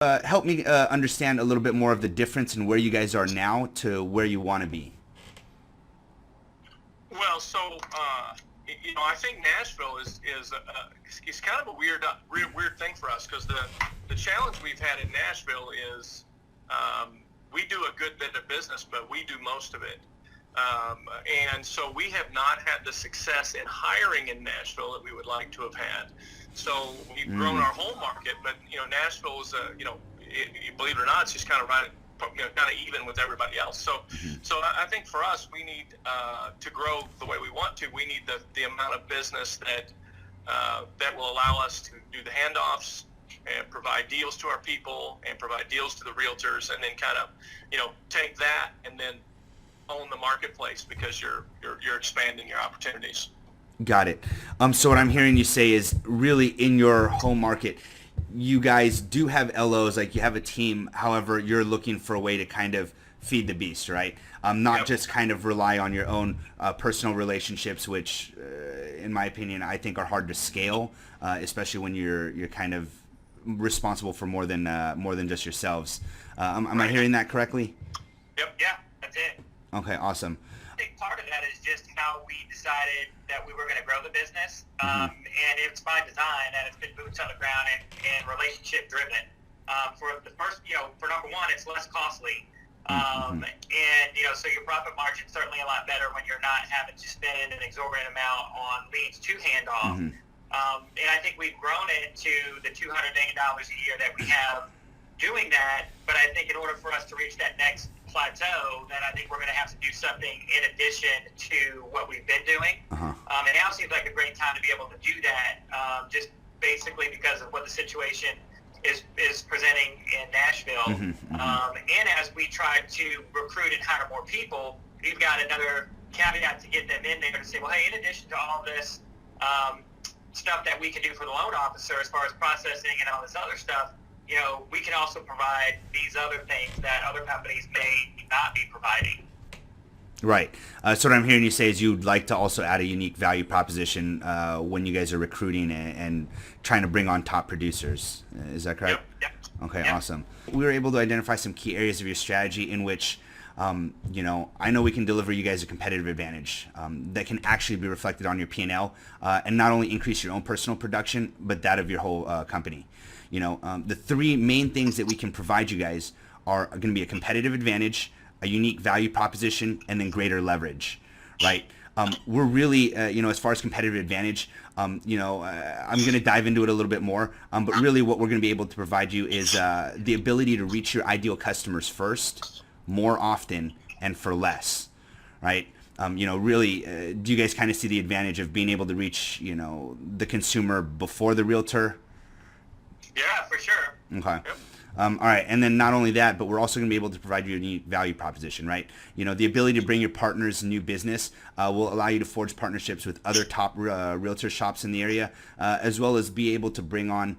Help me understand a little bit more of the difference in where you guys are now to where you want to be. Well, I think Nashville is kind of a weird thing for us because the challenge we've had in Nashville is we do a good bit of business, but we do most of it. And so we have not had the success in hiring in Nashville that we would like to have had. So we've grown our home market, but Nashville is believe it or not, it's just kind of right, kind of even with everybody else. So I think for us, we need to grow the way we want to. We need the amount of business that will allow us to do the handoffs and provide deals to our people and provide deals to the realtors, and then kind of take that and then own the marketplace because you're expanding your opportunities. Got it. So what I'm hearing you say is really in your home market, you guys do have LOs, like you have a team. However, you're looking for a way to kind of feed the beast, right? Not just kind of rely on your own personal relationships, which, in my opinion, I think are hard to scale, especially when you're kind of responsible for more than just yourselves. Am I hearing that correctly? Yep. Yeah, that's it. Okay, awesome. I think part of that is just how we decided that we were going to grow the business, and it's by design that it's been boots on the ground and relationship driven. For the first, for number one, it's less costly, and so your profit margin is certainly a lot better when you're not having to spend an exorbitant amount on leads to hand off. And I think we've grown it to the $200 million a year that we have doing that. But I think in order for us to reach that next plateau, then I think we're going to have to do something in addition to what we've been doing. And now seems like a great time to be able to do that, just basically because of what the situation is presenting in Nashville. And as we try to recruit and hire more people, we've got another caveat to get them in there to say, well, hey, in addition to all this stuff that we can do for the loan officer as far as processing and all this other stuff, we can also provide these other things that other companies may not be providing. Right. So what I'm hearing you say is you'd like to also add a unique value proposition when you guys are recruiting and trying to bring on top producers. Is that correct? Yep. Okay, awesome. We were able to identify some key areas of your strategy in which, I know we can deliver you guys a competitive advantage that can actually be reflected on your P&L and not only increase your own personal production, but that of your whole company. The three main things that we can provide you guys are going to be a competitive advantage, a unique value proposition, and then greater leverage, right? We're really, as far as competitive advantage, I'm going to dive into it a little bit more, but really what we're going to be able to provide you is the ability to reach your ideal customers first, more often, and for less, right? Really, do you guys kind of see the advantage of being able to reach, the consumer before the realtor? Yeah, for sure. Okay. Yep. All right, and then not only that, but we're also going to be able to provide you a unique value proposition, right? The ability to bring your partners new business will allow you to forge partnerships with other top realtor shops in the area, as well as be able to bring on,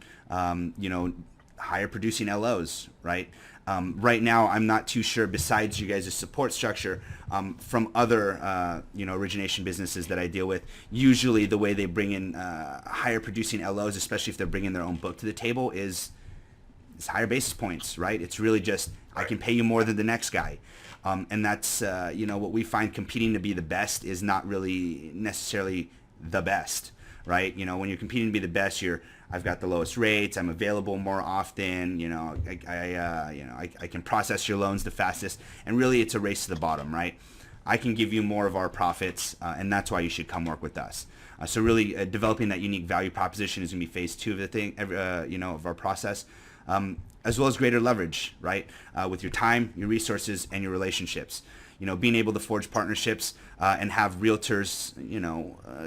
higher producing LOs, right? Right now, I'm not too sure, besides you guys' support structure, from other, origination businesses that I deal with, usually the way they bring in higher producing LOs, especially if they're bringing their own book to the table, is higher basis points, right? It's really just, I can pay you more than the next guy. And that's, what we find competing to be the best is not really necessarily the best, right? When you're competing to be the best, I've got the lowest rates, I'm available more often, I can process your loans the fastest, and really it's a race to the bottom, right? I can give you more of our profits, and that's why you should come work with us. So really developing that unique value proposition is going to be phase two of the thing, of our process, as well as greater leverage, right? With your time, your resources, and your relationships. Being able to forge partnerships and have realtors,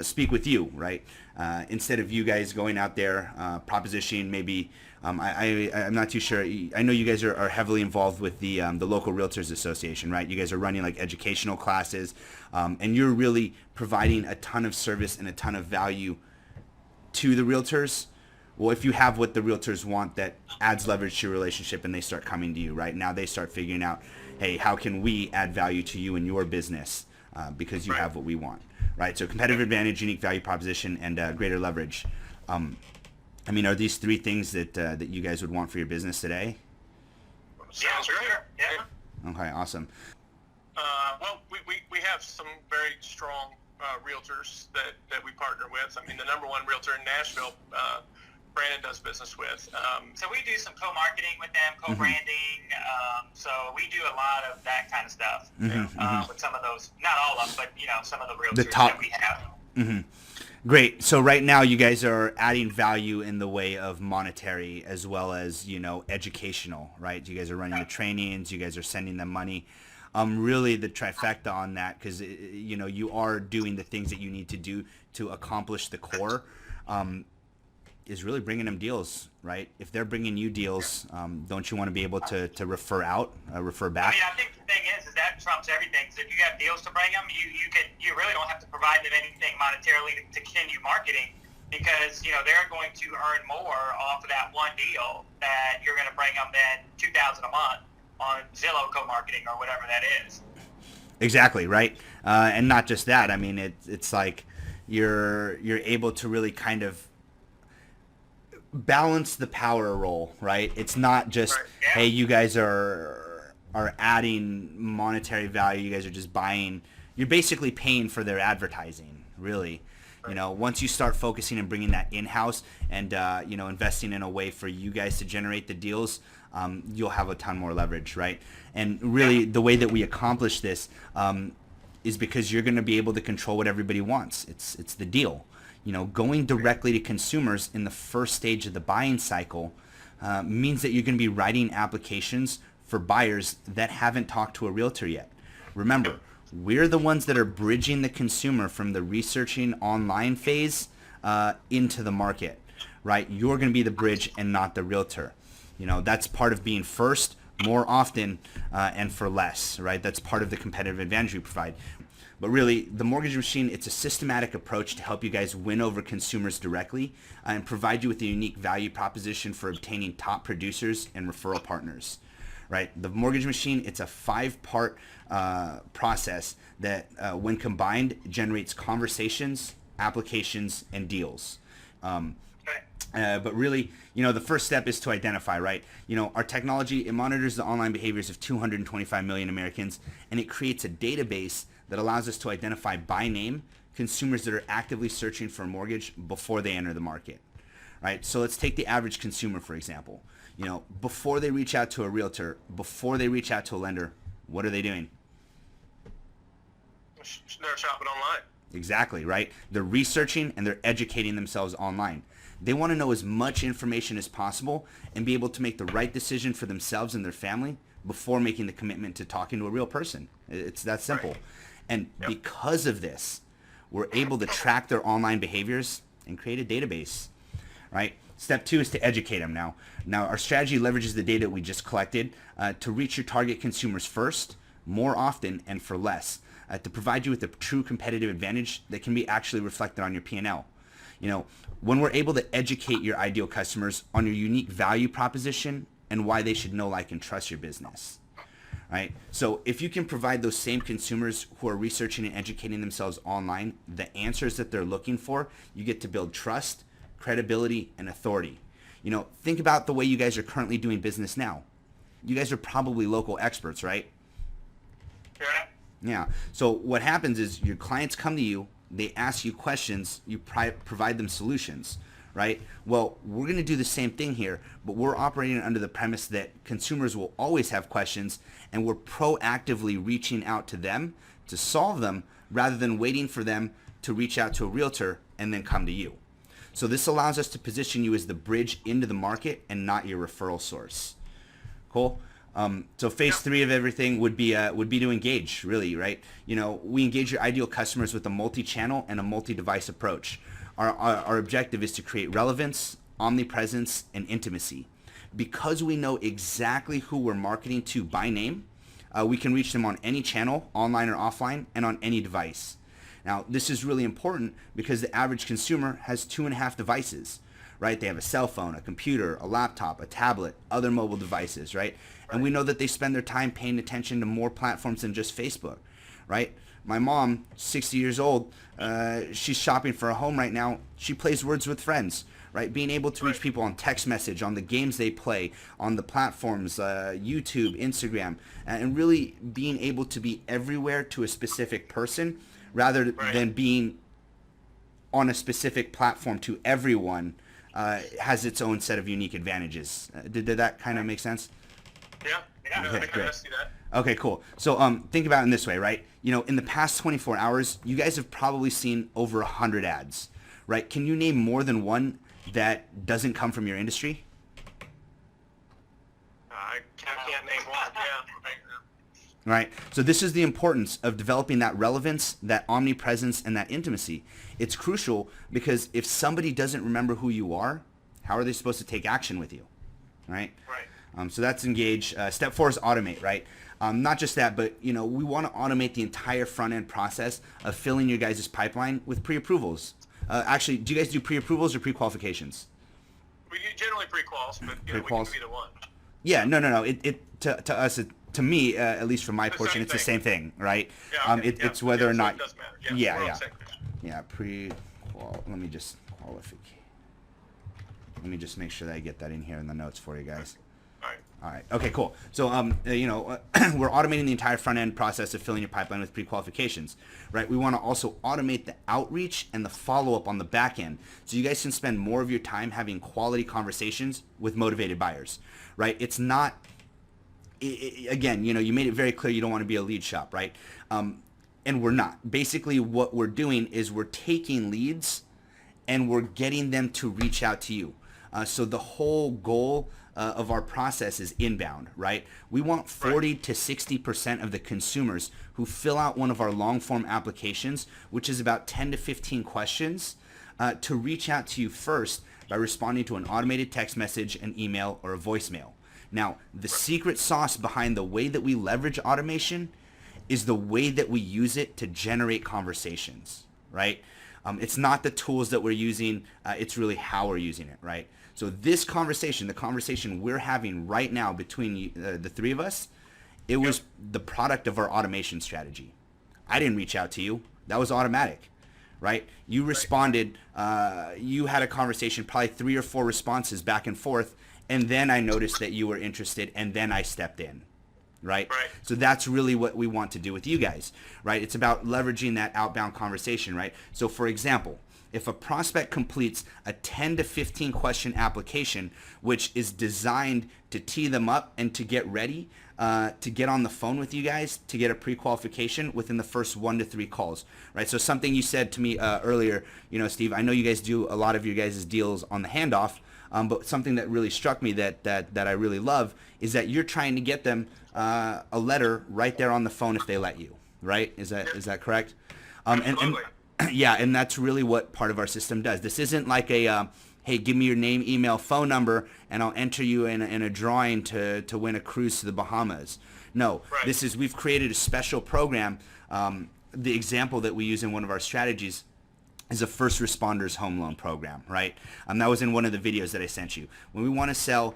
speak with you, right? Instead of you guys going out there propositioning maybe, I'm not too sure. I know you guys are heavily involved with the local Realtors Association, right? You guys are running like educational classes, and you're really providing a ton of service and a ton of value to the realtors. Well, if you have what the realtors want, that adds leverage to your relationship, and they start coming to you, right? Now they start figuring out, hey, how can we add value to you and your business because you have what we want, right? So competitive advantage, unique value proposition, and greater leverage. Are these three things that you guys would want for your business today? Sounds great. Sure. Yeah. Okay, awesome. Well, we have some very strong realtors that we partner with. I mean, the number one realtor in Nashville, Brandon does business with. So we do some co-marketing with them, co-branding. So we do a lot of that kind of stuff with some of those, not all of them, but some of the realtors that we have. Great. So right now you guys are adding value in the way of monetary as well as, educational, right? You guys are running the trainings, you guys are sending them money. Really the trifecta on that, because, you are doing the things that you need to do to accomplish the core, is really bringing them deals, right? If they're bringing you deals, don't you want to be able to refer back? I mean, I think the thing is that trumps everything. So if you have deals to bring them, you really don't have to provide them anything monetarily to continue marketing, because they're going to earn more off of that one deal that you're going to bring them then $2,000 a month on Zillow co-marketing or whatever that is. Exactly, right? And not just that. I mean, it's like you're able to really kind of balance the power role, right? It's not just, hey, you guys are adding monetary value. You guys are just buying. You're basically paying for their advertising, really. Once you start focusing and bringing that in-house and, investing in a way for you guys to generate the deals, you'll have a ton more leverage, right? And really the way that we accomplish this is because you're going to be able to control what everybody wants. It's the deal. Going directly to consumers in the first stage of the buying cycle means that you're going to be writing applications for buyers that haven't talked to a realtor yet. Remember, we're the ones that are bridging the consumer from the researching online phase into the market, right? You're going to be the bridge and not the realtor. That's part of being first, more often, and for less, right? That's part of the competitive advantage we provide. But really, the Mortgage Machine, it's a systematic approach to help you guys win over consumers directly and provide you with a unique value proposition for obtaining top producers and referral partners, right? The Mortgage Machine, it's a 5-part process that, when combined, generates conversations, applications, and deals. But really, the first step is to identify, right? Our technology, it monitors the online behaviors of 225 million Americans, and it creates a database that allows us to identify by name consumers that are actively searching for a mortgage before they enter the market, right? So let's take the average consumer, for example. Before they reach out to a realtor, before they reach out to a lender, what are they doing? They're shopping online. Exactly, right? They're researching and they're educating themselves online. They want to know as much information as possible and be able to make the right decision for themselves and their family before making the commitment to talking to a real person. It's that simple. Right. And because of this, we're able to track their online behaviors and create a database, right? Step 2 is to educate them now. Now, our strategy leverages the data we just collected to reach your target consumers first, more often, and for less, to provide you with a true competitive advantage that can be actually reflected on your P&L. When we're able to educate your ideal customers on your unique value proposition and why they should know, like, and trust your business, right? So if you can provide those same consumers who are researching and educating themselves online the answers that they're looking for, you get to build trust, credibility, and authority. Think about the way you guys are currently doing business now. You guys are probably local experts, right? Yeah. So what happens is your clients come to you, they ask you questions, you provide them solutions, right? Well, we're going to do the same thing here, but we're operating under the premise that consumers will always have questions, and we're proactively reaching out to them to solve them rather than waiting for them to reach out to a realtor and then come to you. So this allows us to position you as the bridge into the market and not your referral source. Cool? So phase 3 of everything would be to engage, really, right? We engage your ideal customers with a multi-channel and a multi-device approach. Our objective is to create relevance, omnipresence, and intimacy. Because we know exactly who we're marketing to by name, we can reach them on any channel, online or offline, and on any device. Now, this is really important because the average consumer has 2.5 devices, right? They have a cell phone, a computer, a laptop, a tablet, other mobile devices, right? And we know that they spend their time paying attention to more platforms than just Facebook, right? My mom, 60 years old, she's shopping for a home right now. She plays Words with Friends, right? Being able to reach people on text message, on the games they play, on the platforms, YouTube, Instagram, and really being able to be everywhere to a specific person rather than being on a specific platform to everyone has its own set of unique advantages. Did that kind of make sense? Yeah. Okay, I can great. see that. Okay, cool. So think about it in this way, right? You know, in the past 24 hours, you guys have probably seen over 100 ads, right? Can you name more than one that doesn't come from your industry? I can't name one. Yeah. Right. So this is the importance of developing that relevance, that omnipresence, and that intimacy. It's crucial because if somebody doesn't remember who you are, how are they supposed to take action with you? Right? Right. So that's engage. Step 4 is automate, right? Not just that, but you know, we want to automate the entire front end process of filling your guys' pipeline with pre-approvals. Actually, do you guys do pre-approvals or pre-qualifications? We do generally pre-quals, but we Pre-quals? can be the one. Yeah, no. To us, to me, at least from my The portion, same it's the thing. same thing, right? Yeah, okay. It's whether or So not. it doesn't matter. Yeah, we're on yeah. the same page. Yeah, let me just qualify. Let me just make sure that I get that in here in the notes for you guys. All right. Okay, cool. So, we're automating the entire front end process of filling your pipeline with pre-qualifications, right? We want to also automate the outreach and the follow-up on the back end, so you guys can spend more of your time having quality conversations with motivated buyers, right? It's not, again, you know, you made it very clear you don't want to be a lead shop, right? And we're not. Basically, what we're doing is we're taking leads and we're getting them to reach out to you. So the whole goal of our process is inbound, right? We want 40 to 60% of the consumers who fill out one of our long form applications, which is about 10 to 15 questions, to reach out to you first by responding to an automated text message, an email, or a voicemail. Now, the secret sauce behind the way that we leverage automation is the way that we use it to generate conversations, right? It's not the tools that we're using, it's really how we're using it, right? So this conversation, the conversation we're having right now between the three of us, it was the product of our automation strategy. I didn't reach out to you. That was automatic, right? You responded, you had a conversation, probably 3 or 4 responses back and forth, and then I noticed that you were interested, and then I stepped in. Right? So that's really what we want to do with you guys, right? It's about leveraging that outbound conversation, right? So for example, if a prospect completes a 10 to 15 question application, which is designed to tee them up and to get ready to get on the phone with you guys to get a pre-qualification within the first 1 to 3 calls, right? So something you said to me earlier, you know, Steve, I know you guys do a lot of your guys' deals on the handoff, but something that really struck me that I really love is that you're trying to get them a letter right there on the phone if they let you, right? Is that correct? And yeah, and that's really what part of our system does. This isn't like a hey, give me your name, email, phone number, and I'll enter you in a drawing to win a cruise to the Bahamas. No, this is, we've created a special program. The example that we use in one of our strategies is a first responders home loan program, right? That was in one of the videos that I sent you. When we want to sell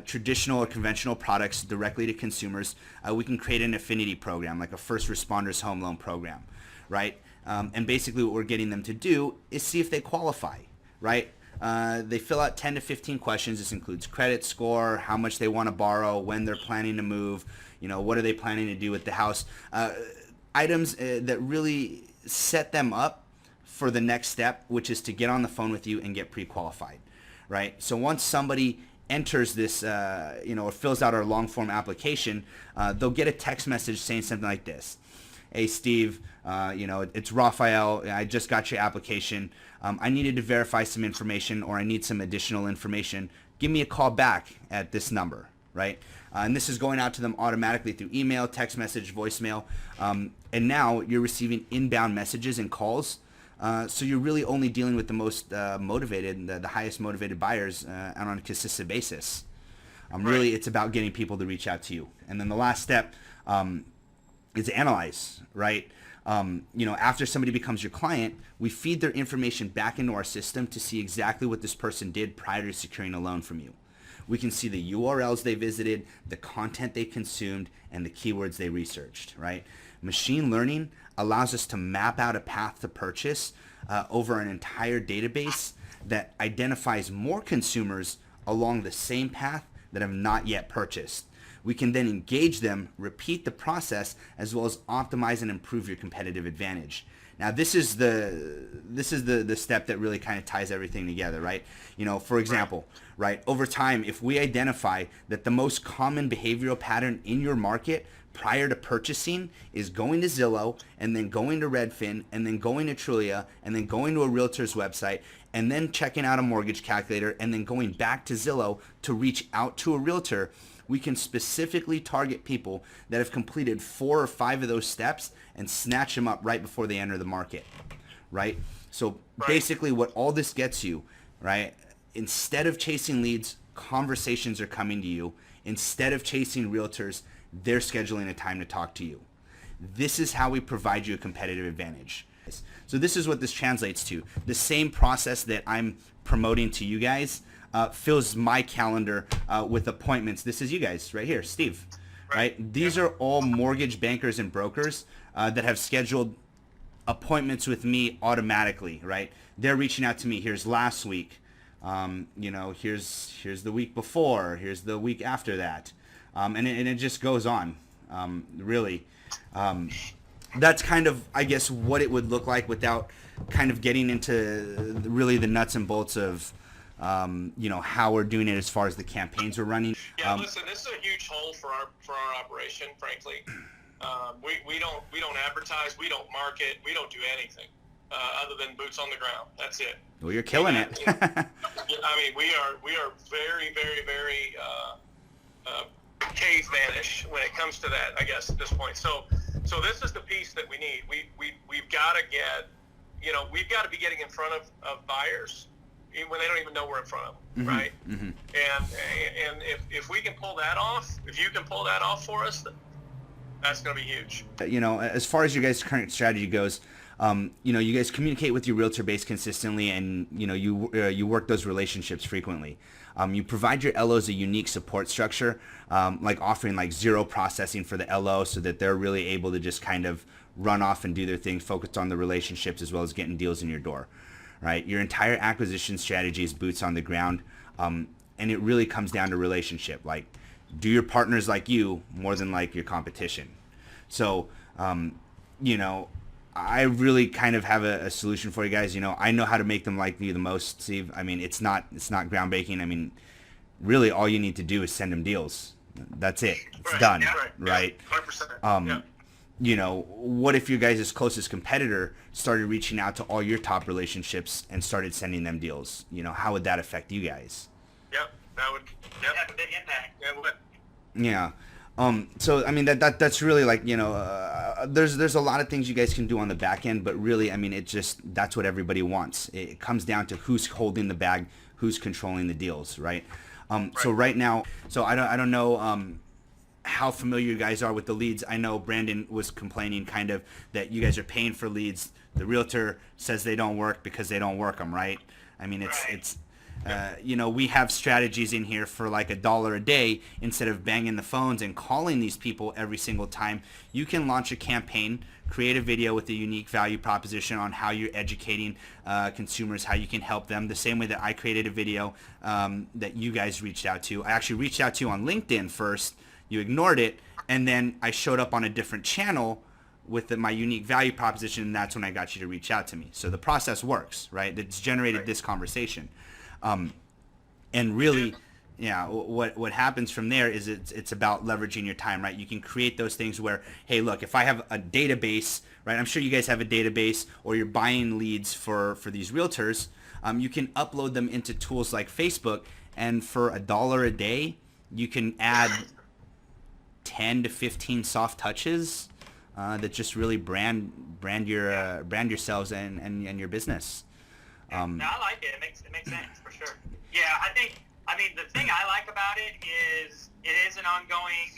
traditional or conventional products directly to consumers, we can create an affinity program, like a first responders home loan program, right? And basically what we're getting them to do is see if they qualify, right? They fill out 10 to 15 questions. This includes credit score, how much they want to borrow, when they're planning to move, you know, what are they planning to do with the house, items that really set them up for the next step, which is to get on the phone with you and get pre-qualified, right? So once somebody enters this, or fills out our long form application, they'll get a text message saying something like this. Hey, Steve, it's Raphael. I just got your application. I needed to verify some information, or I need some additional information. Give me a call back at this number, right? And this is going out to them automatically through email, text message, voicemail. And now you're receiving inbound messages and calls. So you're really only dealing with the most motivated, the highest motivated buyers on a consistent basis. Really, it's about getting people to reach out to you. And then the last step is to analyze, right? After somebody becomes your client, we feed their information back into our system to see exactly what this person did prior to securing a loan from you. We can see the URLs they visited, the content they consumed, and the keywords they researched, right? Machine learning allows us to map out a path to purchase over an entire database that identifies more consumers along the same path that have not yet purchased. We can then engage them, repeat the process, as well as optimize and improve your competitive advantage. Now, this is the step that really kind of ties everything together, right? You know, for example, right, over time, if we identify that the most common behavioral pattern in your market prior to purchasing is going to Zillow and then going to Redfin and then going to Trulia and then going to a realtor's website and then checking out a mortgage calculator and then going back to Zillow to reach out to a realtor, we can specifically target people that have completed 4 or 5 of those steps and snatch them up right before they enter the market, right? So basically what all this gets you, right, instead of chasing leads, conversations are coming to you. Instead of chasing realtors, they're scheduling a time to talk to you. This is how we provide you a competitive advantage. So this is what this translates to. The same process that I'm promoting to you guys fills my calendar with appointments. This is you guys right here, Steve, right? These are all mortgage bankers and brokers that have scheduled appointments with me automatically, right? They're reaching out to me. Here's last week. You know, here's the week before. Here's the week after that. And it just goes on, really. That's kind of, I guess, what it would look like without kind of getting into really the nuts and bolts of, you know, how we're doing it as far as the campaigns we're running. Yeah, listen, this is a huge hole for our operation, frankly. We don't advertise, we don't market, we don't do anything other than boots on the ground. That's it. Well, you're killing it. I mean, we are very, very, very cavemanish when it comes to that, I guess, at this point. So this is the piece that we need. We've got to get, you know, we've got to be getting in front of buyers when they don't even know we're in front of them, right? Mm-hmm. And if we can pull that off, if you can pull that off for us, that's going to be huge. You know, as far as your guys' current strategy goes, you know, you guys communicate with your realtor base consistently, and you know, you work those relationships frequently. You provide your LOs a unique support structure, like offering like zero processing for the LO, so that they're really able to just kind of run off and do their thing, focused on the relationships as well as getting deals in your door. Right? Your entire acquisition strategy is boots on the ground, and it really comes down to relationship. Like, do your partners like you more than like your competition? So, you know, I really kind of have a solution for you guys. You know, I know how to make them like you the most, Steve. I mean, it's not groundbreaking. I mean, really, all you need to do is send them deals. That's it. It's done. Yeah, right? 100%. Yeah. You know, what if your guys' closest competitor started reaching out to all your top relationships and started sending them deals? You know, how would that affect you guys? Yep, that would have a big impact. Yeah, it would. Yeah. So I mean that's really like, you know, there's a lot of things you guys can do on the back end, but really, I mean, that's what everybody wants. It comes down to who's holding the bag, who's controlling the deals, right? So right now, so I don't know how familiar you guys are with the leads. I know Brandon was complaining kind of that you guys are paying for leads. The realtor says they don't work because they don't work them, right? I mean, it's you know, we have strategies in here for like $1 a day. Instead of banging the phones and calling these people every single time, you can launch a campaign, create a video with a unique value proposition on how you're educating consumers, how you can help them, the same way that I created a video that you guys reached out to. I actually reached out to you on LinkedIn first. You ignored it, and then I showed up on a different channel with my unique value proposition, and that's when I got you to reach out to me. So the process works, right? It's generated this conversation. And really, yeah, what happens from there is it's about leveraging your time, right? You can create those things where, hey, look, if I have a database, right? I'm sure you guys have a database, or you're buying leads for these realtors. You can upload them into tools like Facebook, and for $1 a day, you can add 10 to 15 soft touches that just really brand yourselves and your business. No, I like it. It makes sense for sure. Yeah, I mean, the thing I like about it is an ongoing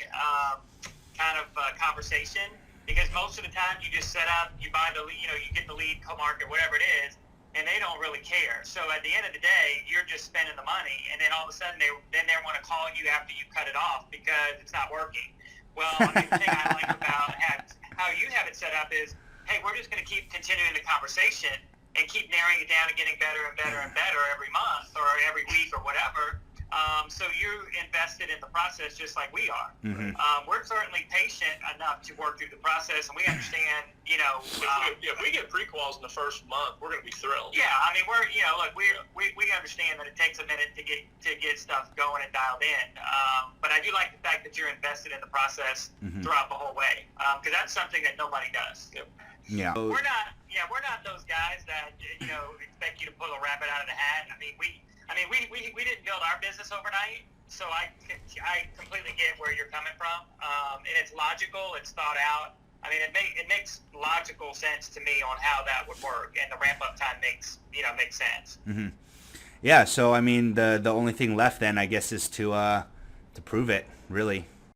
kind of conversation, because most of the time you just set up, you buy the lead, you know, you get the lead, co-market, whatever it is, and they don't really care. So at the end of the day, you're just spending the money, and then all of a sudden they want to call you after you cut it off because it's not working. Well, I mean, the thing I like about how you have it set up is, hey, we're just going to keep continuing the conversation. and keep narrowing it down and getting better and better and better every month or every week or whatever. So you're invested in the process just like we are. Mm-hmm. We're certainly patient enough to work through the process, and we understand, if we get pre-quals in the first month, we're going to be thrilled. Yeah, I mean, we understand that it takes a minute to get stuff going and dialed in. But I do like the fact that you're invested in the process throughout the whole way, because that's something that nobody does. Yep. Yeah. We're not those guys that expect you to pull a rabbit out of the hat. I mean, we didn't build our business overnight, so I completely get where you're coming from. And it's logical, it's thought out. I mean, it makes logical sense to me on how that would work, and the ramp up time makes sense. Mm-hmm. Yeah. So I mean, the only thing left then, I guess, is to prove it, really.